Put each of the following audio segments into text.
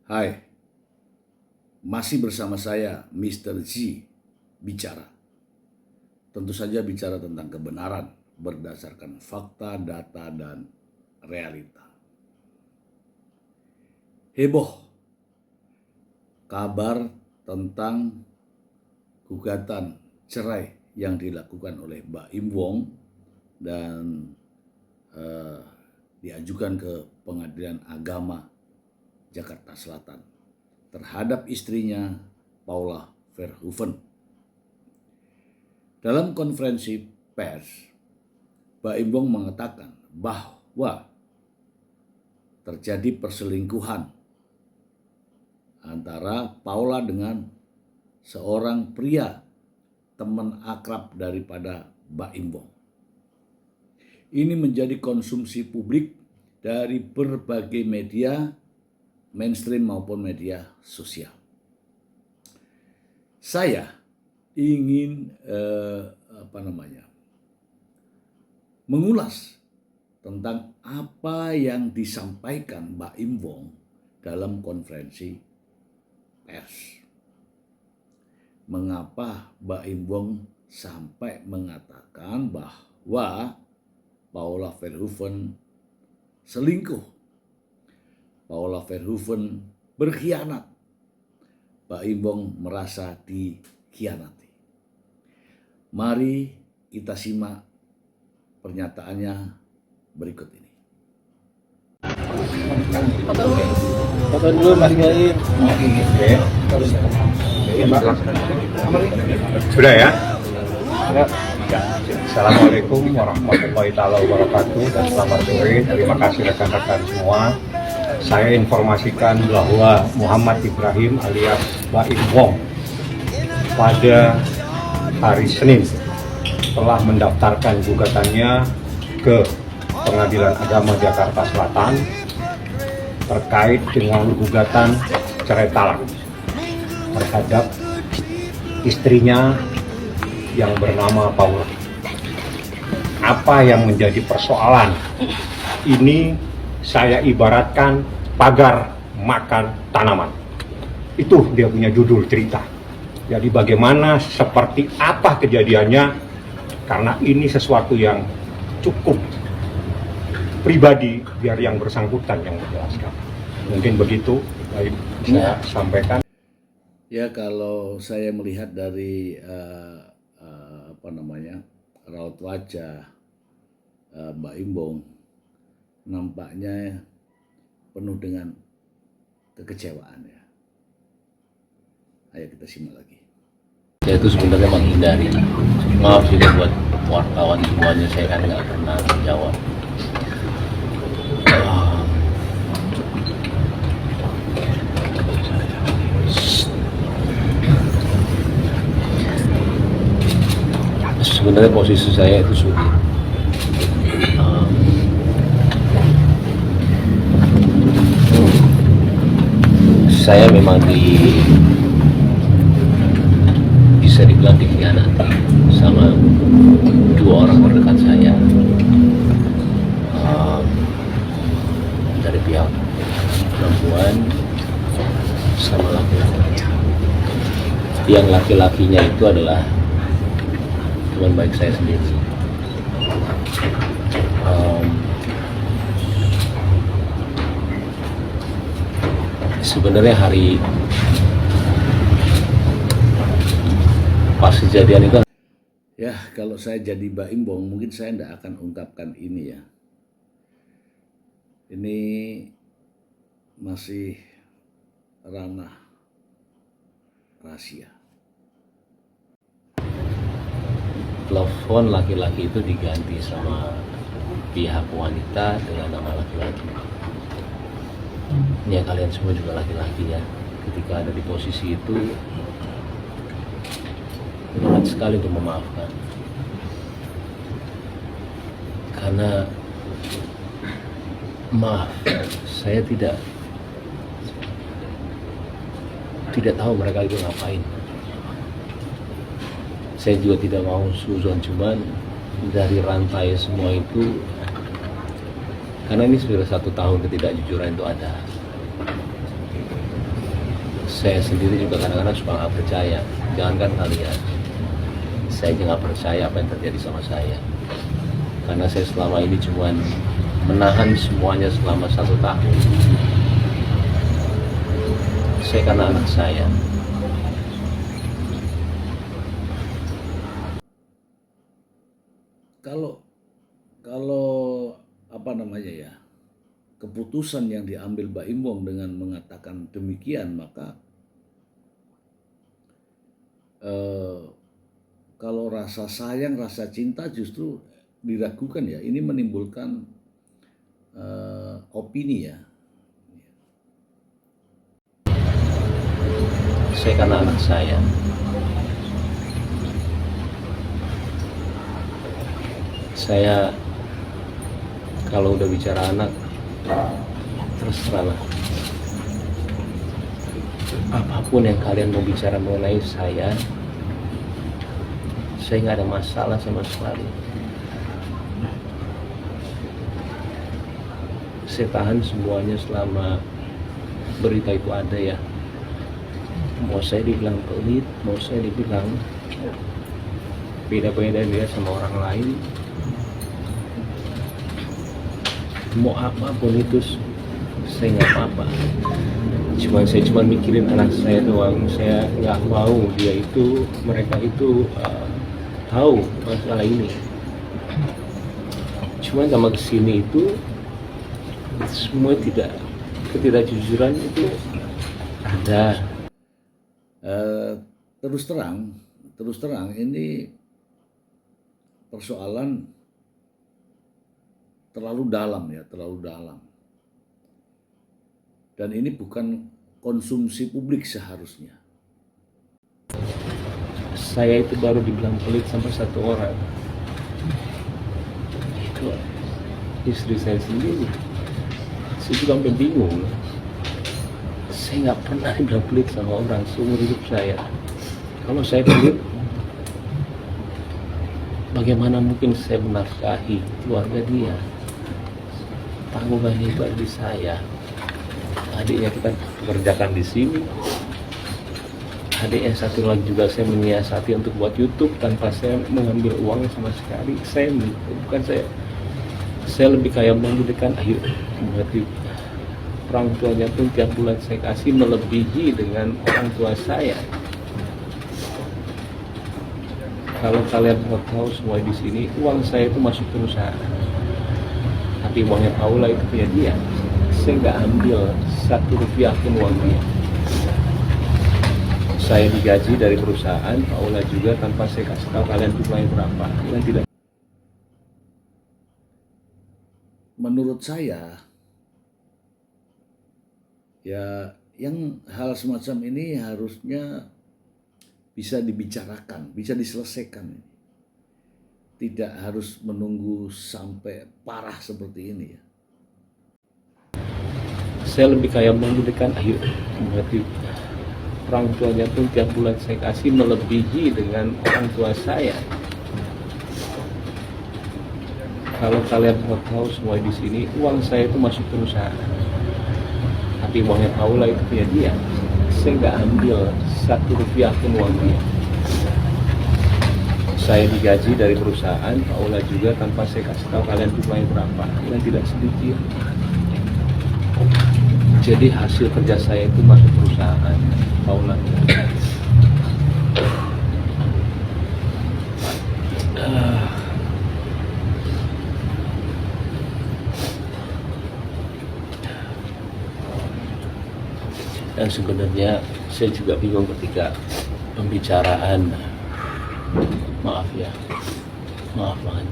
Hai, masih bersama saya Mr. Z bicara. Tentu saja bicara tentang kebenaran berdasarkan fakta, data, dan realita. Heboh kabar tentang gugatan cerai yang dilakukan oleh Mbak Im Wong dan diajukan ke Pengadilan Agama Jakarta Selatan terhadap istrinya Paula Verhoeven. Dalam konferensi pers, Mbak Im Wong mengatakan bahwa terjadi perselingkuhan antara Paula dengan seorang pria teman akrab daripada Mbak Im Wong. Ini menjadi konsumsi publik dari berbagai media mainstream maupun media sosial. Saya ingin mengulas tentang apa yang disampaikan Mbak Im Wong dalam konferensi pers. Mengapa Mbak Im Wong sampai mengatakan bahwa Paula Verhoeven selingkuh, Paula Verhoeven berkhianat, Mbak Im Wong merasa dikhianati. Mari kita simak pernyataannya berikut ini. Foto dulu Mas Gaib. Sudah ya? Ya. Assalamualaikum warahmatullahi wabarakatuh dan selamat sore. Terima kasih rekan-rekan semua. Saya informasikan bahwa Muhammad Ibrahim alias Mbak Im Wong pada hari Senin telah mendaftarkan gugatannya ke Pengadilan Agama Jakarta Selatan terkait dengan gugatan cerai talak terhadap istrinya yang bernama Paula. Apa yang menjadi persoalan? Ini saya ibaratkan pagar makan tanaman. Itu dia punya judul cerita. Jadi bagaimana, seperti apa kejadiannya, karena ini sesuatu yang cukup pribadi, biar yang bersangkutan yang menjelaskan. Mungkin begitu, baik saya sampaikan. Ya, kalau saya melihat dari raut wajah Mbak Im Wong, nampaknya penuh dengan kekecewaan ya. Ayo kita simak lagi. Saya itu sebenarnya menghindari. Maaf juga buat wartawan semuanya, saya kan nggak pernah menjawab. Sebenarnya posisi saya itu sulit. Saya memang bisa dibilang dikhianati sama dua orang terdekat saya, dari pihak perempuan sama laki-laki. Yang laki-lakinya itu adalah teman baik saya sendiri. Sebenarnya hari pas kejadian itu, ya kalau saya jadi Mbak Im Wong mungkin saya tidak akan ungkapkan ini ya. Ini masih ranah rahasia. telepon laki-laki itu diganti sama pihak wanita dengan nama laki-laki. Ya kalian semua juga laki-laki ya, ketika ada di posisi itu berat sekali untuk memaafkan, karena maaf, saya tidak tahu mereka itu ngapain. Saya juga tidak mau suzon, cuman dari rantai semua itu, karena ini sudah 1 tahun ketidakjujuran itu ada. Saya sendiri juga kadang-kadang suka nggak percaya, jangankan kalian, saya juga nggak percaya apa yang terjadi sama saya, karena saya selama ini cuma menahan semuanya selama 1 tahun. Saya karena anak saya. Kalau apa namanya ya, keputusan yang diambil Mbak Imbong dengan mengatakan demikian, maka kalau rasa sayang, rasa cinta justru diragukan ya. Ini menimbulkan opini ya. Saya karena anak saya. Saya kalau udah bicara anak, terus terang, apapun yang kalian mau bicara mengenai saya nggak ada masalah sama sekali. Saya tahan semuanya selama berita itu ada ya. Mau saya dibilang pelit, mau saya dibilang beda-beda dia sama orang lain, mau apapun itu saya nggak apa-apa. Saya cuma mikirin anak saya doang. Saya nggak mau mereka itu tahu masalah ini. Cuma sama kesini itu semua ketidakjujuran itu ada. Terus terang ini persoalan terlalu dalam. Dan ini bukan konsumsi publik seharusnya. Saya itu baru dibilang pelit sampai 1 orang. Itu istri saya sendiri. Saya juga sampai bingung. Saya nggak pernah dibilang pelit sama orang seumur hidup saya. Kalau saya pelit, bagaimana mungkin saya menafkahi keluarga dia? Tanggungan hebat di saya. Adiknya kita kerjakan di sini. Adik yang satu lagi juga saya menyiasati untuk buat YouTube tanpa saya mengambil uangnya sama sekali. Saya lebih kayak menjadikan ayo berarti orang tuanya pun tiap bulan saya kasih melebihi dengan orang tua saya. Kalau kalian mau tahu semua di sini, uang saya itu masuk perusahaan. Tapi uangnya Paula itu punya dia. Saya nggak ambil 1 rupiah pun uang dia. Saya digaji dari perusahaan, Paula juga tanpa saya kasih tahu kalian jumlahnya berapa. Kalian tidak. Menurut saya, ya yang hal semacam ini harusnya bisa dibicarakan, bisa diselesaikan. Tidak harus menunggu sampai parah seperti ini ya. Saya lebih kayak menjadikan ayo berarti orang tuanya pun tiap bulan saya kasih melebihi dengan orang tua saya. Kalau kalian mau tahu semua di sini, uang saya itu masuk perusahaan. Tapi uangnya Paula itu punya dia. Saya nggak ambil 1 rupiah pun uang dia. Saya digaji dari perusahaan, Paula juga tanpa saya kasih tahu kalian jumlahnya berapa. Kalian tidak sedikit. Jadi hasil kerja saya itu masuk perusahaan Paula. Dan sebenarnya saya juga bingung ketika pembicaraan, maaf banget,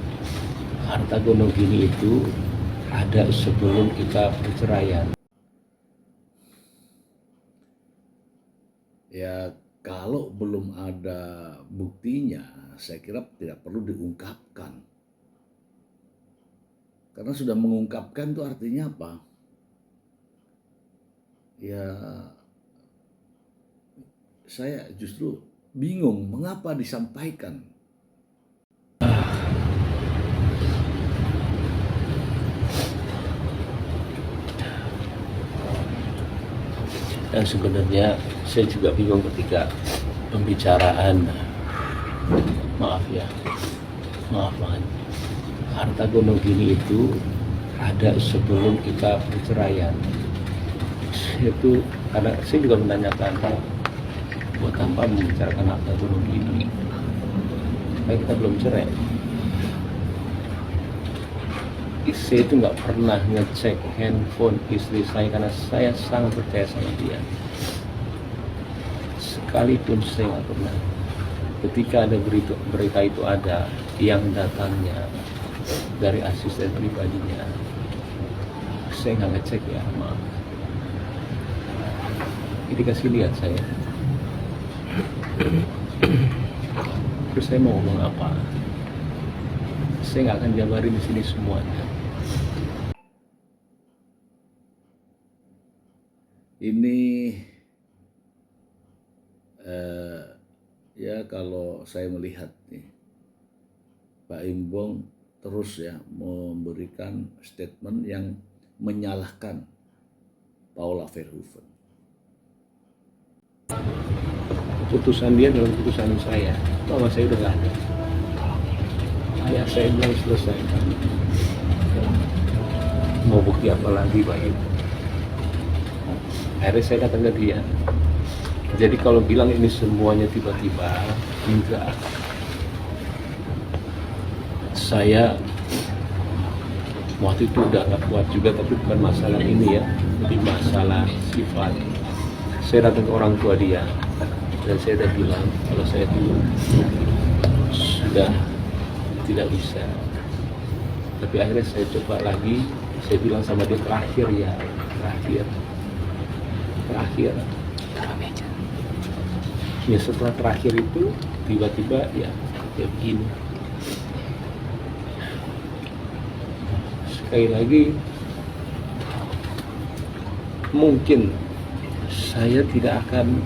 harta Gonogini itu ada sebelum kita perceraian. Ya kalau belum ada buktinya, saya kira tidak perlu diungkapkan. Karena sudah mengungkapkan itu artinya apa? Ya saya justru bingung mengapa disampaikan. Dan sebenarnya saya juga bingung ketika pembicaraan, maaf banget, harta gonogini gini itu ada sebelum kita perceraian. Itu karena saya juga menanyakan, buat apa membicarakan harta gonogini gini, kayak kita belum cerai. Saya itu nggak pernah ngecek handphone istri saya karena saya sangat percaya sama dia. Sekalipun saya nggak pernah. Ketika ada berita itu ada yang datangnya dari asisten pribadinya, saya nggak ngecek ya, maaf. Ini kasih lihat saya. Terus saya mau ngomong apa? Saya nggak akan jabarin di sini semuanya. Ini ya kalau saya melihat nih, Pak Imbong terus ya memberikan statement yang menyalahkan Paula Verhoeven. Putusan dia dalam putusan saya, bahwa saya udah nggak ada. Ayah saya bilang selesai. Mau bukti apa lagi Pak Ibu? Akhirnya saya datang ke dia. Jadi kalau bilang ini semuanya tiba-tiba, enggak. Saya waktu itu udah nggak kuat juga, tapi bukan masalah ini ya, lebih masalah sifat. Saya datang ke orang tua dia, dan saya udah bilang kalau saya dulu sudah tidak bisa. Tapi akhirnya saya coba lagi, saya bilang sama dia terakhir. Ya setelah terakhir itu tiba-tiba ya begini. Sekali lagi, mungkin saya tidak akan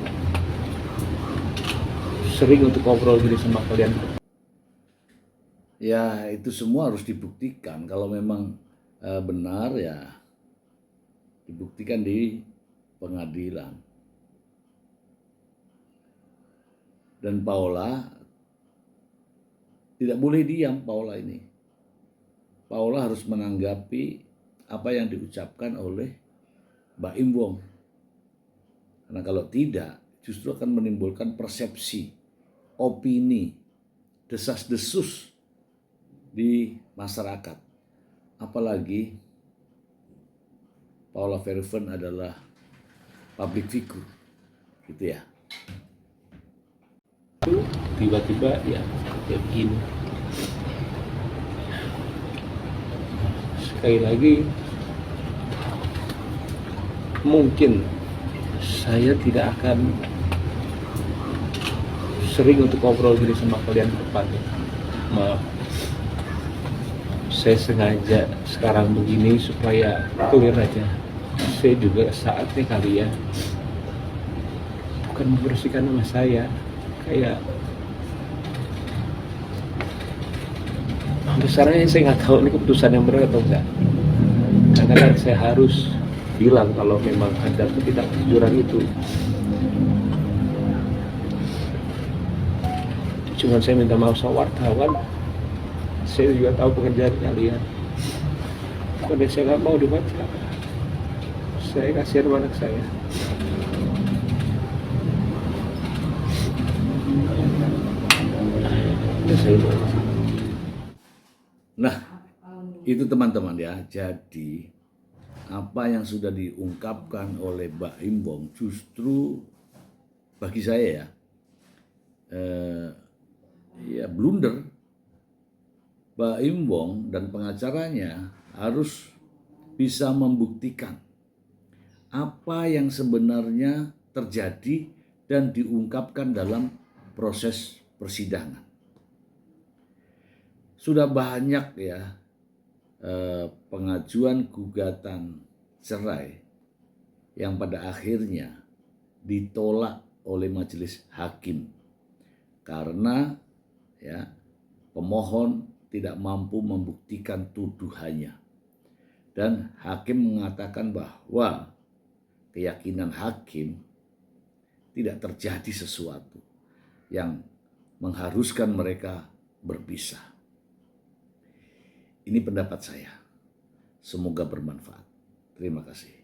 sering untuk ngobrol gini sama kalian. Ya itu semua harus dibuktikan. Kalau memang benar ya dibuktikan di pengadilan. Dan Paula tidak boleh diam. Paula harus menanggapi apa yang diucapkan oleh Mbak Imbong. Karena kalau tidak justru akan menimbulkan persepsi, opini, desas-desus di masyarakat. Apalagi Paula Verhoeven adalah public figure, gitu ya. Tiba-tiba ya begini. Sekali lagi, mungkin saya tidak akan sering untuk ngobrol gini sama kalian ke depannya. Maaf. Saya sengaja sekarang begini supaya clear aja. Saya juga saatnya kali ya, bukan membersihkan nama saya, kayak besarnya saya nggak tahu ini keputusan yang benar atau enggak. Karena kan saya harus bilang kalau memang ada ketidakjujuran itu. Cuman saya minta maaf sama wartawan. Saya juga tahu pekerjaan kalian. Bukan saya nggak mau dibaca. Saya kasihan sama anak saya. Nah, itu teman-teman ya. Jadi apa yang sudah diungkapkan oleh Mbak Imbong justru bagi saya ya blunder. Mbak Imbong dan pengacaranya harus bisa membuktikan apa yang sebenarnya terjadi dan diungkapkan dalam proses persidangan. Sudah banyak ya pengajuan gugatan cerai yang pada akhirnya ditolak oleh majelis hakim karena ya pemohon tidak mampu membuktikan tuduhannya, dan hakim mengatakan bahwa keyakinan hakim, tidak terjadi sesuatu yang mengharuskan mereka berpisah. Ini pendapat saya. Semoga bermanfaat. Terima kasih.